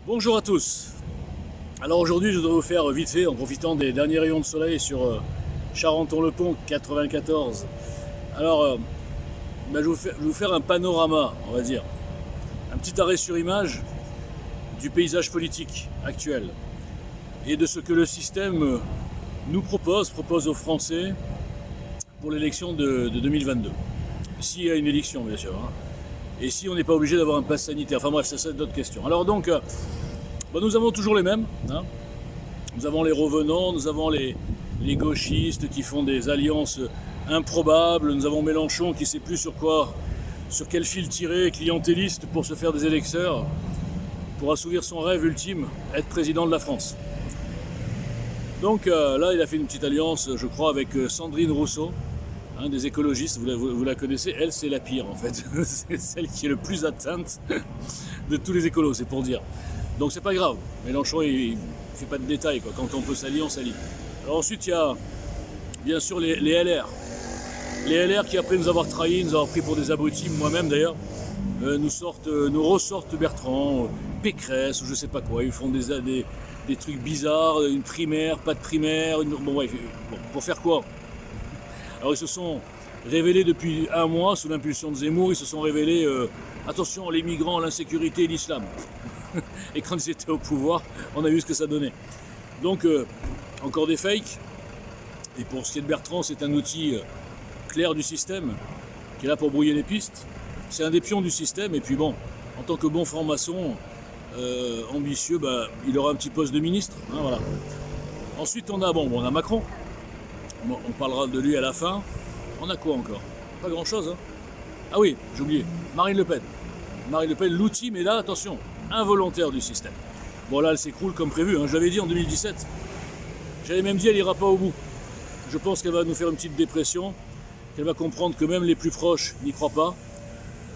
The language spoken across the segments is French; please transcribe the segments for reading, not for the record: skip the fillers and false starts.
Bonjour à tous. Alors aujourd'hui je voudrais vous faire vite fait, en profitant des derniers rayons de soleil sur Charenton-le-Pont 94. Alors je vais vous faire un panorama, on va dire. Un petit arrêt sur image du paysage politique actuel. Et de ce que le système nous propose aux Français pour l'élection de 2022. S'il y a une élection bien sûr. Et si on n'est pas obligé d'avoir un pass sanitaire. Enfin bref, ça c'est d'autres questions. Alors donc, nous avons toujours les mêmes. Nous avons les revenants, nous avons les gauchistes qui font des alliances improbables. Nous avons Mélenchon qui ne sait plus sur quel fil tirer, clientéliste pour se faire des électeurs, pour assouvir son rêve ultime, être président de la France. Donc là, il a fait une petite alliance, je crois, avec Sandrine Rousseau, des écologistes, vous la connaissez, elle c'est la pire en fait, c'est celle qui est le plus atteinte de tous les écolos, c'est pour dire. Donc c'est pas grave, Mélenchon il fait pas de détails, quoi. Quand on peut s'allier, on s'allie. Alors ensuite il y a bien sûr les LR. Les LR qui après nous avoir trahis, nous avoir pris pour des abrutis, moi-même d'ailleurs, nous ressortent Bertrand, Pécresse ou je sais pas quoi, ils font des trucs bizarres, une primaire, pas de primaire, pour faire quoi? Alors ils se sont révélés depuis un mois, sous l'impulsion de Zemmour, ils se sont révélés, attention les migrants, l'insécurité et l'islam. Et quand ils étaient au pouvoir, on a vu ce que ça donnait. Donc encore des fakes. Et pour ce qui est de Bertrand, c'est un outil clair du système, qui est là pour brouiller les pistes. C'est un des pions du système, et puis bon, en tant que bon franc-maçon, ambitieux, il aura un petit poste de ministre. Voilà. Ensuite on a Macron. On parlera de lui à la fin. On a quoi encore? Pas grand chose. Ah oui, j'ai oublié. Marine Le Pen. Marine Le Pen, l'outil, mais là, attention, involontaire du système. Bon là, elle s'écroule comme prévu. Je l'avais dit en 2017. J'avais même dit, elle ira pas au bout. Je pense qu'elle va nous faire une petite dépression, qu'elle va comprendre que même les plus proches n'y croient pas.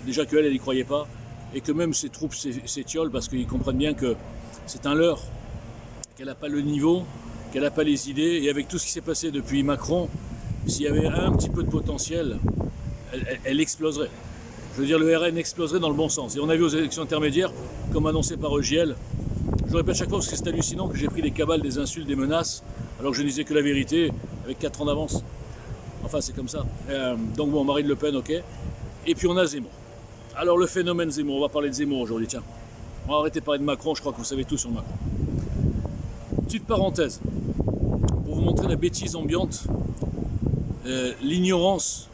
Déjà qu'elle n'y croyait pas. Et que même ses troupes s'étiolent parce qu'ils comprennent bien que c'est un leurre, qu'elle n'a pas le niveau, qu'elle n'a pas les idées, et avec tout ce qui s'est passé depuis Macron, s'il y avait un petit peu de potentiel, elle exploserait. Je veux dire, le RN exploserait dans le bon sens. Et on a vu aux élections intermédiaires, comme annoncé par EJL, je le répète chaque fois parce que c'est hallucinant que j'ai pris des cabales, des insultes, des menaces, alors que je ne disais que la vérité, avec 4 ans d'avance. Enfin, c'est comme ça. Donc bon, Marine Le Pen, ok. Et puis on a Zemmour. Alors le phénomène Zemmour, on va parler de Zemmour aujourd'hui, tiens. On va arrêter de parler de Macron, je crois que vous savez tout sur Macron. Petite parenthèse, pour vous montrer la bêtise ambiante, l'ignorance,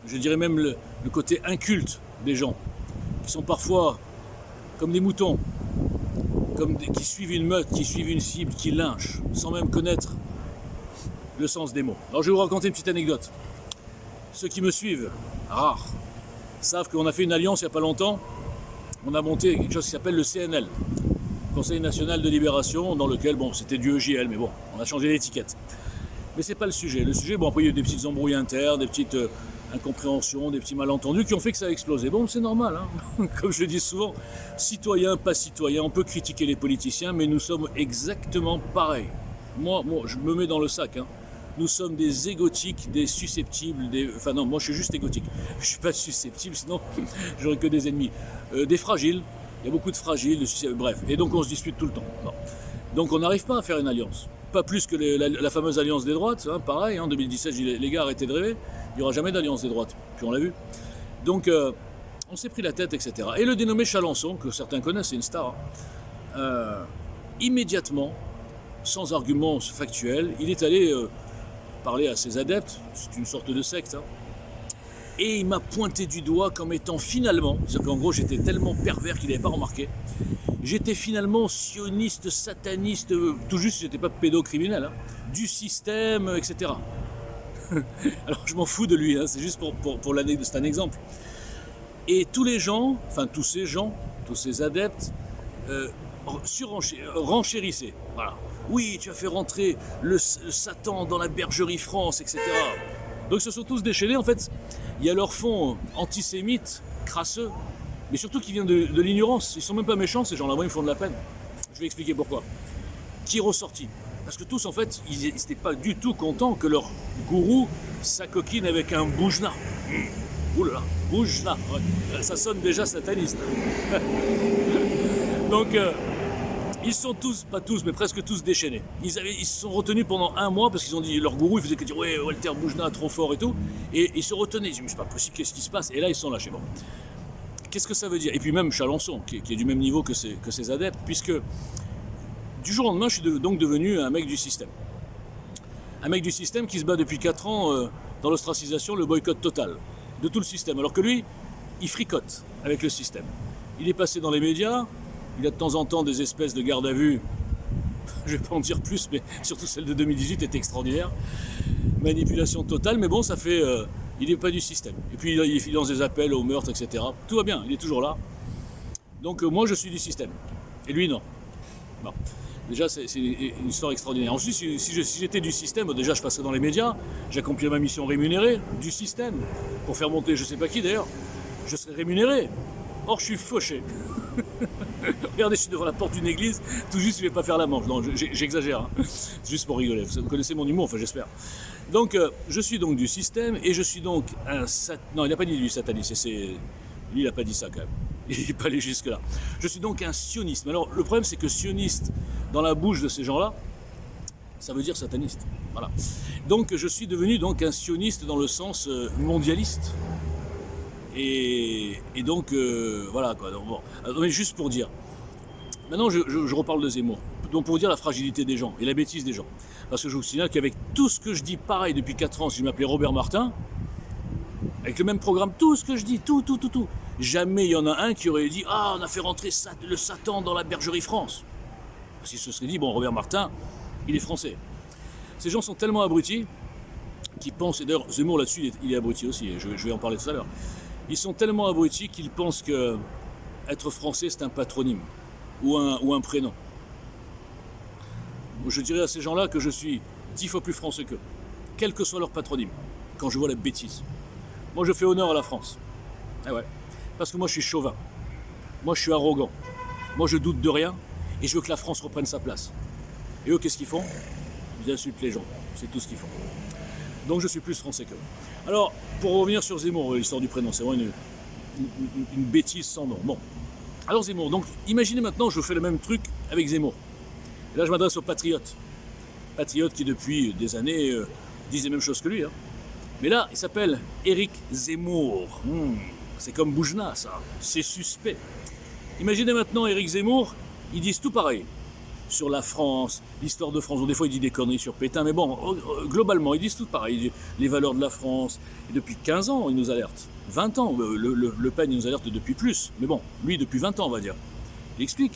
je dirais même le côté inculte des gens, qui sont parfois comme des moutons, qui suivent une meute, qui suivent une cible, qui lynchent, sans même connaître le sens des mots. Alors je vais vous raconter une petite anecdote. Ceux qui me suivent, rares, savent qu'on a fait une alliance il n'y a pas longtemps. On a monté quelque chose qui s'appelle le CNL, Conseil National de Libération, dans lequel, c'était du EJL, mais bon, on a changé l'étiquette. Mais c'est pas le sujet. Le sujet, après il y a eu des petites embrouilles internes, des petites incompréhensions, des petits malentendus qui ont fait que ça a explosé. Bon, c'est normal, Comme je le dis souvent, citoyen, pas citoyen, on peut critiquer les politiciens, mais nous sommes exactement pareils. Moi, je me mets dans le sac, Nous sommes des égotiques, des susceptibles, enfin non, moi je suis juste égotique. Je suis pas susceptible, sinon j'aurais que des ennemis. Des fragiles, il y a beaucoup de fragiles, bref. Et donc on se dispute tout le temps. Bon. Donc on n'arrive pas à faire une alliance. Pas plus que la fameuse alliance des droites, pareil, en 2017, les gars arrêtez de rêver, il n'y aura jamais d'alliance des droites. Puis on l'a vu. Donc on s'est pris la tête, etc. Et le dénommé Chalençon, que certains connaissent, c'est une star, immédiatement, sans arguments factuels, il est allé parler à ses adeptes, c'est une sorte de secte, et il m'a pointé du doigt comme étant finalement, c'est-à-dire qu'en gros j'étais tellement pervers qu'il n'avait pas remarqué, j'étais finalement sioniste, sataniste, tout juste j'étais pas pédocriminel, du système, etc. Alors je m'en fous de lui, c'est juste pour l'anecdote, c'est un exemple. Et tous ces adeptes, renchérissaient. Voilà. Oui, tu as fait rentrer le Satan dans la bergerie France, etc. Donc ils se sont tous déchaînés. En fait, il y a leur fond antisémite, crasseux, mais surtout qui vient de l'ignorance. Ils sont même pas méchants, ces gens-là, moi, ils me font de la peine. Je vais expliquer pourquoi. Qui est ressorti? Parce que tous, en fait, ils n'étaient pas du tout contents que leur gourou s'acoquine avec un boujna. Ouh là là, boujna, ouais. Ça sonne déjà sataniste. Donc, Ils sont tous, pas tous, mais presque tous déchaînés. Ils se sont retenus pendant un mois parce qu'ils ont dit, leur gourou, il faisait que dire, ouais, Walter Boujna, trop fort et tout. Et ils se retenaient. Ils disaient, mais c'est pas possible, qu'est-ce qui se passe? Et là, ils sont lâchés. Bon. Qu'est-ce que ça veut dire? Et puis même Chalençon, qui est du même niveau que ses adeptes, puisque du jour au lendemain, je suis donc devenu un mec du système. Un mec du système qui se bat depuis 4 ans dans l'ostracisation, le boycott total de tout le système. Alors que lui, il fricote avec le système. Il est passé dans les médias, il a de temps en temps des espèces de garde à vue, je vais pas en dire plus, mais surtout celle de 2018 est extraordinaire. Manipulation totale, mais bon, ça fait... il n'est pas du système. Et puis il lance des appels au meurtre, etc. Tout va bien, il est toujours là. Donc moi, je suis du système. Et lui, non. Bon. Déjà, c'est une histoire extraordinaire. Ensuite, si j'étais du système, déjà, je passerais dans les médias, j'accomplirais ma mission rémunérée du système, pour faire monter je sais pas qui d'ailleurs, je serais rémunéré. Or, je suis fauché. Regardez, je suis devant la porte d'une église, tout juste, je vais pas faire la manche. Non, j'exagère, hein. C'est juste pour rigoler. Vous connaissez mon humour, enfin, j'espère. Donc, je suis donc du système, et je suis donc un non, il n'a pas dit du satanisme, lui, il n'a pas dit ça quand même. Il n'est pas allé jusque-là. Je suis donc un sioniste. Mais alors, le problème, c'est que sioniste, dans la bouche de ces gens-là, ça veut dire sataniste. Voilà. Donc, je suis devenu donc un sioniste dans le sens mondialiste. Et donc, voilà quoi. Donc, bon. Alors, mais juste pour dire. Maintenant, je reparle de Zemmour. Donc, pour dire la fragilité des gens et la bêtise des gens. Parce que je vous signale qu'avec tout ce que je dis pareil depuis 4 ans, si je m'appelais Robert Martin, avec le même programme, tout ce que je dis, tout. Jamais il y en a un qui aurait dit « Ah, on a fait rentrer le Satan dans la bergerie France ». Parce qu'il se serait dit « Bon, Robert Martin, il est français ». Ces gens sont tellement abrutis qu'ils pensent, et d'ailleurs Zemmour là-dessus, il est abruti aussi, et je vais en parler tout à l'heure. Ils sont tellement abrutis qu'ils pensent que être français, c'est un patronyme ou un prénom. Je dirais à ces gens-là que je suis 10 fois plus français qu'eux, quel que soit leur patronyme, quand je vois la bêtise. Moi, je fais honneur à la France. Ah ouais. Parce que moi, je suis chauvin. Moi, je suis arrogant. Moi, je doute de rien et je veux que la France reprenne sa place. Et eux, qu'est-ce qu'ils font? Ils insultent les gens. C'est tout ce qu'ils font. Donc, je suis plus français qu'eux. Alors, pour revenir sur Zemmour, l'histoire du prénom, c'est vraiment une bêtise sans nom. Bon. Alors, Zemmour. Donc, imaginez maintenant, je fais le même truc avec Zemmour. Et là, je m'adresse aux patriotes. Patriotes qui, depuis des années, disent les mêmes choses que lui. Hein. Mais là, il s'appelle Éric Zemmour. C'est comme Boujna, ça. C'est suspect. Imaginez maintenant Éric Zemmour, ils disent tout pareil. Sur la France, l'histoire de France. Bon, des fois, il dit des conneries sur Pétain, mais bon, globalement, ils disent tout pareil. Les valeurs de la France. Et depuis 15 ans, il nous alerte. 20 ans. Le Pen, il nous alerte depuis plus. Mais bon, lui, depuis 20 ans, on va dire. Il explique.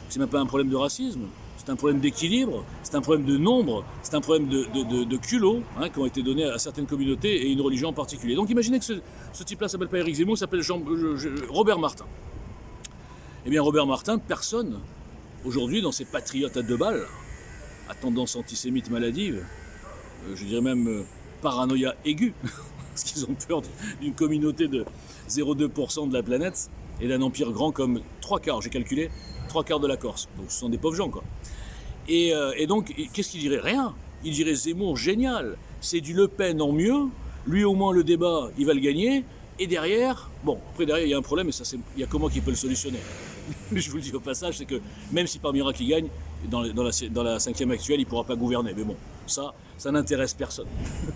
C'est même pas un problème de racisme. C'est un problème d'équilibre, c'est un problème de nombre, c'est un problème de culot qui ont été donnés à certaines communautés et une religion en particulier. Donc imaginez que ce type-là s'appelle pas Éric Zemmour, il s'appelle Robert Martin. Eh bien Robert Martin, personne, aujourd'hui dans ces patriotes à 2 balles, à tendance antisémite maladive, je dirais même paranoïa aiguë, parce qu'ils ont peur d'une communauté de 0,2% de la planète et d'un empire grand comme 3/4, j'ai calculé, 3/4 de la Corse. Donc ce sont des pauvres gens quoi. Et donc, qu'est-ce qu'il dirait? Rien. Il dirait Zemmour, génial, c'est du Le Pen en mieux, lui au moins le débat, il va le gagner, et derrière, bon, après derrière il y a un problème, et ça il y a comment qui peut le solutionner. Je vous le dis au passage, c'est que même si par miracle il gagne, dans la 5e actuelle, il ne pourra pas gouverner. Mais bon, ça n'intéresse personne.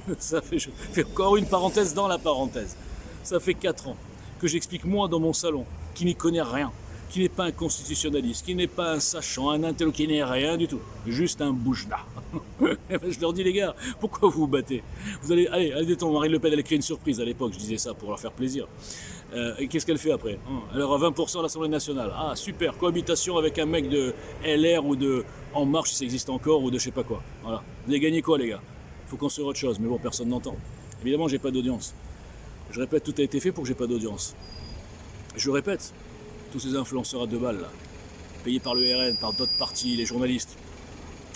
Je fais encore une parenthèse dans la parenthèse. Ça fait 4 ans que j'explique moi dans mon salon, qui n'y connaît rien, qui n'est pas un constitutionnaliste, qui n'est pas un sachant, un intello, qui n'est rien du tout, juste un Boujna. Je leur dis les gars, pourquoi vous vous battez? Vous allez détendre. Marine Le Pen, elle a créé une surprise à l'époque, je disais ça pour leur faire plaisir. Et qu'est-ce qu'elle fait après? Alors à 20% à l'Assemblée nationale. Ah super, cohabitation avec un mec de LR ou de En Marche, si ça existe encore, ou de je sais pas quoi. Voilà. Vous avez gagné quoi les gars? Il faut construire autre chose, mais bon, personne n'entend. Évidemment, j'ai pas d'audience. Je répète, tout a été fait pour que j'ai pas d'audience. Je répète, tous ces influenceurs à 2 balles, là, payés par le RN, par d'autres partis, les journalistes,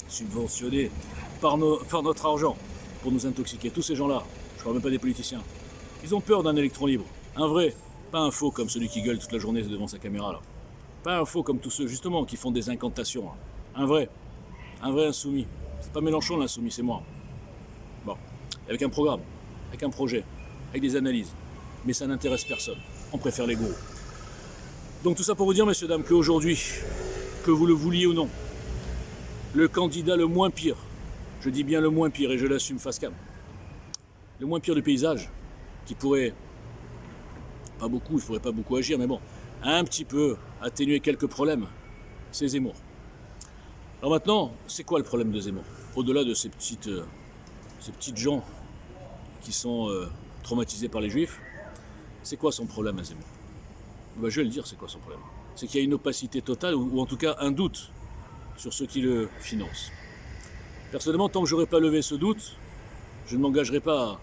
subventionnés par notre argent pour nous intoxiquer. Tous ces gens-là, je ne parle même pas des politiciens, ils ont peur d'un électron libre. Un vrai, pas un faux comme celui qui gueule toute la journée devant sa caméra. Là. Pas un faux comme tous ceux, justement, qui font des incantations. Là. Un vrai insoumis. C'est pas Mélenchon l'insoumis, c'est moi. Bon, avec un programme, avec un projet, avec des analyses. Mais ça n'intéresse personne. On préfère les gros. Donc tout ça pour vous dire, messieurs, dames, qu'aujourd'hui, que vous le vouliez ou non, le candidat le moins pire, je dis bien le moins pire et je l'assume face cam, le moins pire du paysage, qui pourrait, pas beaucoup, il ne faudrait pas beaucoup agir, mais bon, un petit peu atténuer quelques problèmes, c'est Zemmour. Alors maintenant, c'est quoi le problème de Zemmour? Au-delà de ces petites gens qui sont traumatisés par les juifs, c'est quoi son problème à Zemmour? Ben, je vais le dire, c'est quoi son problème? C'est qu'il y a une opacité totale, ou en tout cas un doute sur ceux qui le financent. Personnellement, tant que je n'aurai pas levé ce doute, je ne m'engagerai pas.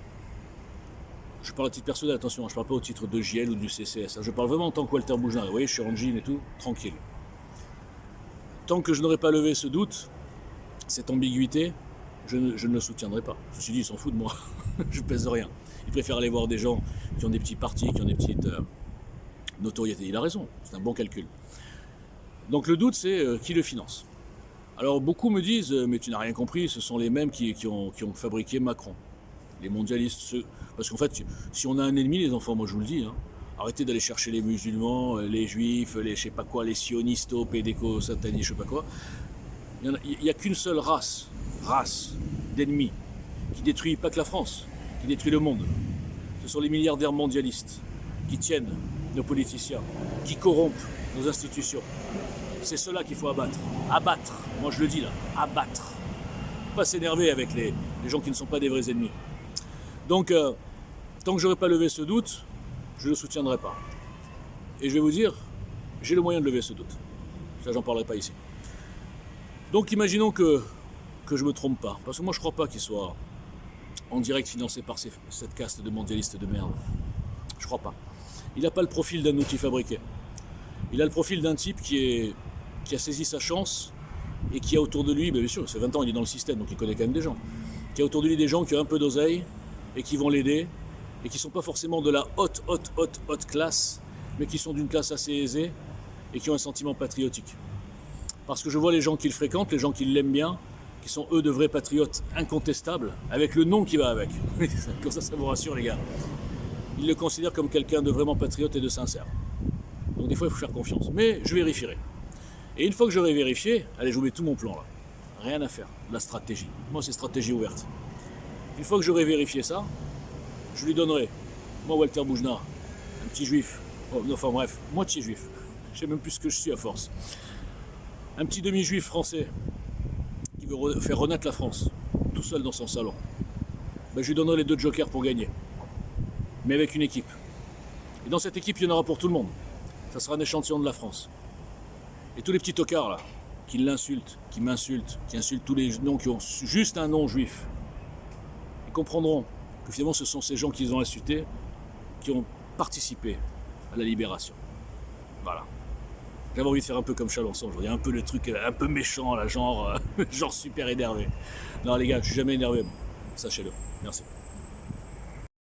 Je parle à titre personnel, attention, je ne parle pas au titre de JL ou du CCS. Je parle vraiment en tant que Walter Boujna. Vous voyez, je suis en jean et tout, tranquille. Tant que je n'aurai pas levé ce doute, cette ambiguïté, je ne le soutiendrai pas. Ceci dit, ils s'en foutent de moi. Je pèse rien. Ils préfèrent aller voir des gens qui ont des petits partis, qui ont des petites notoriétés. Il a raison, c'est un bon calcul. Donc le doute, c'est qui le finance. Alors beaucoup me disent, mais tu n'as rien compris, ce sont les mêmes qui ont fabriqué Macron. Les mondialistes, parce qu'en fait, si on a un ennemi, les enfants, moi je vous le dis, hein, arrêtez d'aller chercher les musulmans, les juifs, les je sais pas quoi, les sionistes, pédéco, satanistes, je sais pas quoi. Il n'y a qu'une seule race d'ennemis qui détruit pas que la France, qui détruit le monde. Ce sont les milliardaires mondialistes qui tiennent nos politiciens, qui corrompent nos institutions. C'est cela qu'il faut abattre. Abattre, moi je le dis là, abattre. Pas s'énerver avec les gens qui ne sont pas des vrais ennemis. Donc, tant que je n'aurai pas levé ce doute, je ne le soutiendrai pas. Et je vais vous dire, j'ai le moyen de lever ce doute. Ça, j'en parlerai pas ici. Donc, imaginons que je ne me trompe pas. Parce que moi, je ne crois pas qu'il soit en direct financé par cette caste de mondialistes de merde. Je ne crois pas. Il n'a pas le profil d'un outil fabriqué. Il a le profil d'un type qui a saisi sa chance et qui a autour de lui, bien sûr, ça fait 20 ans, il est dans le système, donc il connaît quand même des gens, qui a autour de lui des gens qui ont un peu d'oseille et qui vont l'aider et qui ne sont pas forcément de la haute classe, mais qui sont d'une classe assez aisée et qui ont un sentiment patriotique. Parce que je vois les gens qui le fréquentent, les gens qui l'aiment bien, qui sont eux de vrais patriotes incontestables, avec le nom qui va avec. Comme ça vous rassure les gars. Ils le considèrent comme quelqu'un de vraiment patriote et de sincère. Donc des fois il faut faire confiance. Mais je vérifierai. Et une fois que j'aurai vérifié, allez, je vous mets tout mon plan là. Rien à faire, de la stratégie. Moi c'est stratégie ouverte. Une fois que j'aurai vérifié ça, je lui donnerai, moi Walter Boujna, un petit juif, enfin bref, moitié juif, je sais même plus ce que je suis à force, un petit demi-juif français qui veut faire renaître la France, tout seul dans son salon, ben, je lui donnerai les 2 jokers pour gagner, mais avec une équipe. Et dans cette équipe, il y en aura pour tout le monde. Ça sera un échantillon de la France. Et tous les petits tocards là, qui l'insultent, qui m'insultent, qui insultent tous les noms qui ont juste un nom juif, ils comprendront que finalement ce sont ces gens qu'ils ont insultés qui ont participé à la libération. Voilà. J'avais envie de faire un peu comme Chalençon, je veux dire un peu le truc un peu méchant, là, genre super énervé. Non les gars, je suis jamais énervé, sachez-le. Merci.